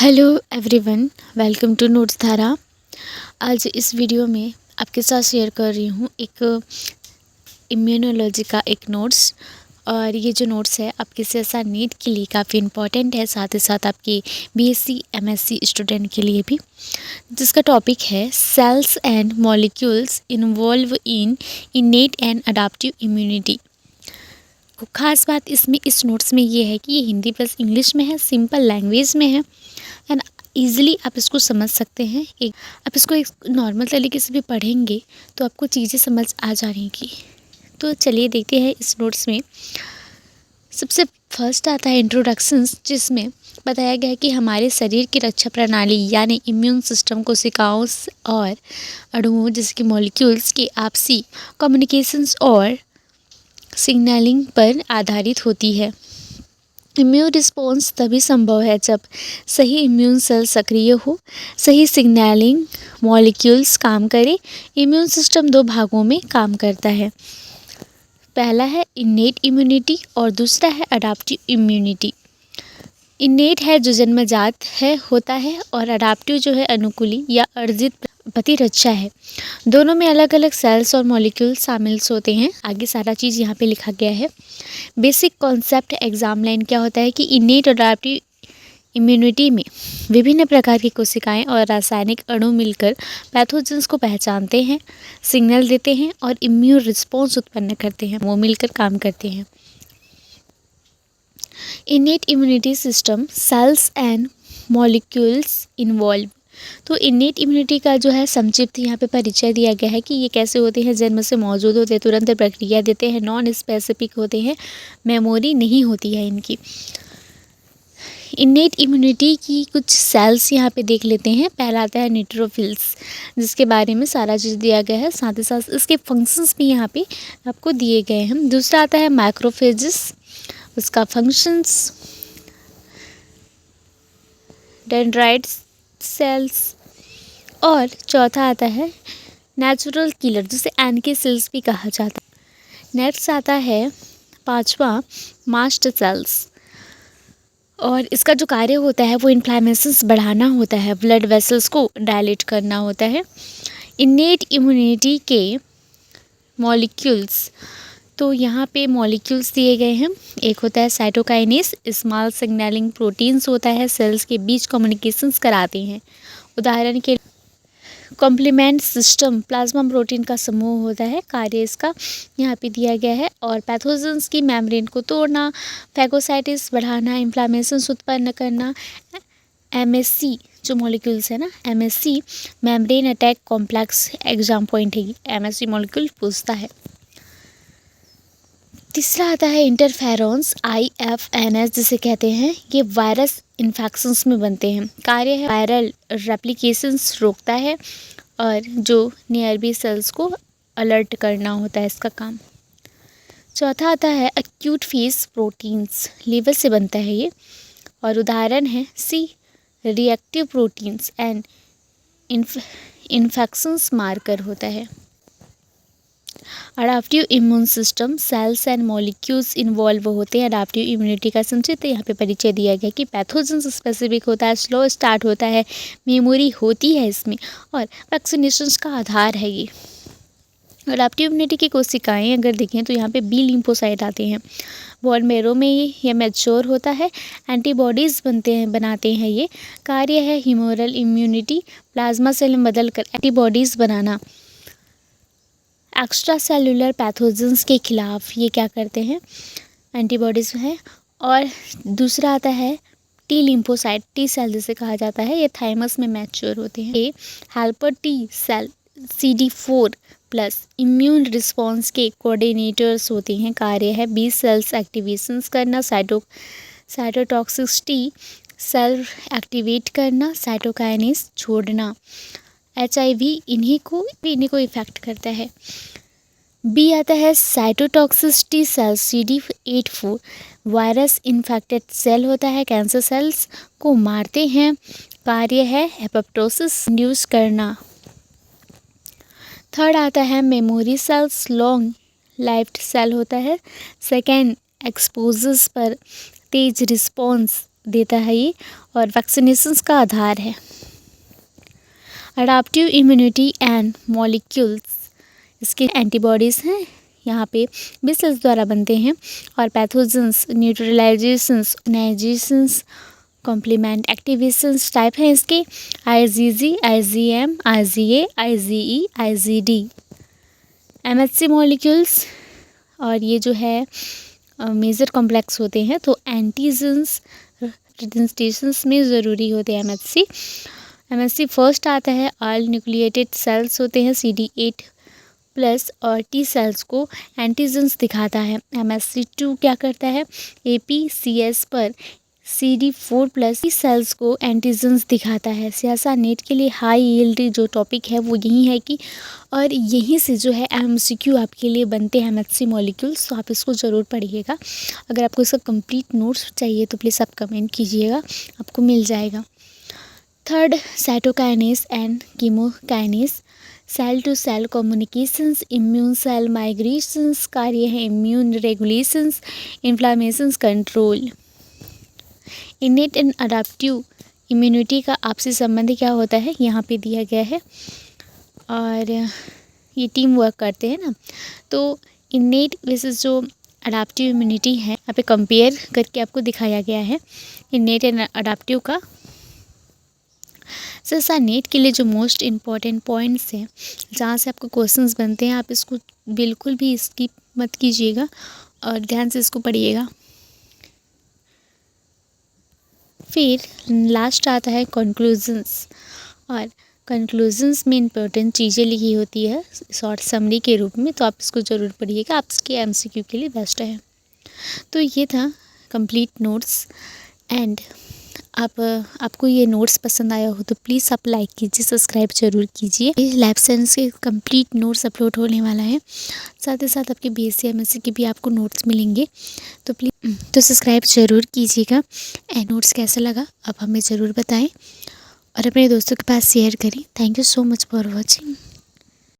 Hello everyone, welcome to notes Dhara. आज इस video में आपके साथ शेयर कर रही हूँ एक इम्यूनोलॉजी का एक नोट्स। और ये जो नोट्स है आपके CSR नीट के लिए काफ़ी इम्पॉर्टेंट है, साथ ही साथ आपकी BSc MSc स्टूडेंट के लिए भी, जिसका टॉपिक है cells and molecules involve in innate and adaptive immunity. खास बात इसमें इस नोट्स में ये है कि ये हिंदी प्लस इंग्लिश में है, सिंपल लैंग्वेज में है एंड ईज़िली आप इसको समझ सकते हैं। आप इसको एक नॉर्मल तरीके से भी पढ़ेंगे तो आपको चीज़ें समझ आ जाएंगी। तो चलिए देखते हैं इस नोट्स में। सबसे फर्स्ट आता है इंट्रोडक्शंस, जिसमें बताया गया है कि हमारे शरीर की रक्षा प्रणाली यानी इम्यून सिस्टम कोशिकाओं और अणुओं जैसे कि मॉलिक्यूल्स के आपसी कम्युनिकेशंस और सिग्नलिंग पर आधारित होती है। इम्यून रिस्पॉन्स तभी संभव है जब सही इम्यून सेल सक्रिय हो, सही सिग्नलिंग मॉलिक्यूल्स काम करें। इम्यून सिस्टम दो भागों में काम करता है, पहला है इनेट इम्यूनिटी और दूसरा है अडाप्टिव इम्यूनिटी। इनेट है जो जन्मजात है होता है और अडाप्टिव जो है अनुकूली या अर्जित प्रतिरक्षा है। दोनों में अलग अलग सेल्स और मॉलिक्यूल शामिल होते हैं। आगे सारा चीज़ यहाँ पे लिखा गया है। बेसिक कॉन्सेप्ट एग्जाम लाइन क्या होता है कि इनेट और अडाप्टिव इम्यूनिटी में विभिन्न प्रकार की कोशिकाएं और रासायनिक अणु मिलकर पैथोजेंस को पहचानते हैं, सिग्नल देते हैं और इम्यून रिस्पॉन्स उत्पन्न करते हैं। वो मिलकर काम करते हैं। Innate immunity system sales and molecules involve. तो इनेट इम्यूनिटी का जो है संक्षिप्त यहाँ पे परिचय दिया गया है कि ये कैसे होते हैं। जन्म से मौजूद होते हैं, तुरंत प्रक्रिया देते हैं, नॉन स्पेसिफिक होते हैं, मेमोरी नहीं होती है इनकी। इनेट इम्यूनिटी की कुछ सेल्स यहाँ पे देख लेते हैं। पहला आता है न्यूट्रोफिल्स, जिसके बारे में सारा चीज़ दिया गया है, साथ ही साथ इसके फंक्शंस भी यहाँ पे आपको दिए गए हैं। दूसरा आता है मैक्रोफेजेस, उसका फंक्शंस, डेंड्राइट्स सेल्स, और चौथा आता है नेचुरल किलर, जिसे एनके सेल्स भी कहा जाता है। नेक्स्ट आता है पांचवा मास्ट सेल्स, और इसका जो कार्य होता है वो इन्फ्लेमेशंस बढ़ाना होता है, ब्लड वेसल्स को डायलेट करना होता है। इनेट इम्यूनिटी के मॉलिक्यूल्स, तो यहाँ पे मॉलिक्यूल्स दिए गए हैं। एक होता है साइटोकाइनेस, स्मॉल सिग्नलिंग प्रोटीन्स होता है, सेल्स के बीच कम्युनिकेशंस कराते हैं। उदाहरण के कॉम्प्लीमेंट सिस्टम प्लाज्मा प्रोटीन का समूह होता है, कार्य इसका यहाँ पे दिया गया है। और पैथोजेंस की मेम्ब्रेन को तोड़ना, फैगोसाइटिस बढ़ाना, इन्फ्लामेशंस उत्पन्न करना। MSC जो मॉलिक्यूल्स है ना, MSC membrane attack complex exam point है, MSC मॉलिक्यूल पूछता है। तीसरा आता है इंटरफेरॉन्स, IFNS जिसे कहते हैं। ये वायरस इन्फेक्शंस में बनते हैं, कार्य है वायरल रेप्लिकेशंस रोकता है और जो नियरबी सेल्स को अलर्ट करना होता है इसका काम। चौथा आता है एक्यूट फेज प्रोटीन्स, लीवर से बनता है ये, और उदाहरण है C reactive proteins and infections marker होता है। Adaptive immune system sales and molecules involve होते हैं। अडाप्टिव इम्यूनिटी का संक्षिप्त यहाँ पे परिचय दिया गया कि पैथोजेंस स्पेसिफिक होता है, स्लो स्टार्ट होता है, मेमोरी होती है इसमें, और वैक्सीनेशंस का आधार है ये। अडाप्टिव इम्यूनिटी की कोशिकाएं अगर देखें तो यहाँ पे बी लिम्फोसाइट आते हैं। बोन मैरो में ये मैच्योर होता है, एंटीबॉडीज़ बनाते हैं ये। कार्य है ह्यूमरल इम्यूनिटी, प्लाज्मा सेल में बदल कर एंटीबॉडीज़ बनाना। एक्स्ट्रा सेलुलर पैथोजेंस के खिलाफ ये क्या करते हैं, एंटीबॉडीज़ हैं। और दूसरा आता है टी लिम्फोसाइट, टी सेल जिसे कहा जाता है, ये थाइमस में मैच्योर होते हैं। ये helper T cell CD4 plus immune response के कोऑर्डिनेटर्स होते हैं। कार्य है बी सेल्स एक्टिवेशंस करना, साइटोटॉक्सिसिटी सेल एक्टिवेट करना, साइटोकाइनेस छोड़ना। HIV इन्हीं को इफेक्ट करता है। बी आता है cytotoxicity cell CD84, virus infected cell होता है, कैंसर सेल्स को मारते हैं। कार्य है एपोप्टोसिस इंड्यूस करना। थर्ड आता है मेमोरी सेल्स, लॉन्ग लाइफ्ड सेल होता है। सेकेंड एक्सपोजर्स पर तेज रिस्पॉन्स देता है ये, और वैक्सीनेशंस का आधार है। अडाप्टिव इम्यूनिटी एंड मॉलिक्यूल्स, इसके एंटीबॉडीज़ हैं, यहाँ पे बी सेल्स द्वारा बनते हैं, और पैथोजेंस, न्यूट्रलाइजेशंस, नाइजेशंस, कॉम्प्लीमेंट एक्टिवेशंस टाइप हैं इसके, IgG, IgM, IgA, IgE, IgD। MHC molecules, और ये जो है मेजर कॉम्प्लेक्स होते हैं, तो एंटीजेंस प्रेजेंटेशंस में ज़रूरी होते हैं MHC फर्स्ट आता है, ऑल न्यूक्लिएटेड सेल्स होते हैं CD8 प्लस, और टी सेल्स को एंटीजेंस दिखाता है। MHC2 क्या करता है, APCS पर CD4 प्लस टी सेल्स को एंटीजेंस दिखाता है। सियासा नेट के लिए हाई यील्ड जो टॉपिक है वो यही है कि, और यहीं से जो है MCQ आपके लिए बनते हैं MHC मॉलिक्यूल्स, तो आप इसको ज़रूर पढ़िएगा। अगर आपको इसका कंप्लीट नोट्स चाहिए तो प्लीज़ आप कमेंट कीजिएगा, आपको मिल जाएगा। Third, cytokines and chemokines, cell to cell communications, immune cell migrations, कार्य है immune regulations, inflammations control. Innate and adaptive immunity का आपसी संबंध क्या होता है, यहाँ पे दिया गया है, और ये टीम वर्क करते हैं ना, तो इनेट वर्सेस जो अडाप्टिव इम्यूनिटी है यहाँ पे कंपेयर करके आपको दिखाया गया है इनेट एंड अडाप्टिव का। सर नेट के लिए जो मोस्ट इम्पॉर्टेंट पॉइंट्स हैं जहाँ से आपको क्वेश्चंस बनते हैं, आप इसको बिल्कुल भी स्किप मत कीजिएगा और ध्यान से इसको पढ़िएगा। फिर लास्ट आता है कंक्लूजन्स, और कंक्लूजन्स में इम्पोर्टेंट चीज़ें लिखी होती है शॉर्ट समरी के रूप में, तो आप इसको ज़रूर पढ़िएगा, आपके MCQ के लिए बेस्ट है। तो ये था कंप्लीट नोट्स, एंड आपको ये नोट्स पसंद आया हो तो प्लीज़ आप लाइक कीजिए, सब्सक्राइब जरूर कीजिए। लैब साइंस के कंप्लीट नोट्स अपलोड होने वाला है, साथ ही साथ आपके BSc MSc के भी आपको नोट्स मिलेंगे, तो प्लीज़ तो सब्सक्राइब ज़रूर कीजिएगा। एंड नोट्स कैसा लगा आप हमें ज़रूर बताएं और अपने दोस्तों के पास शेयर करें। Thank you so much for watching.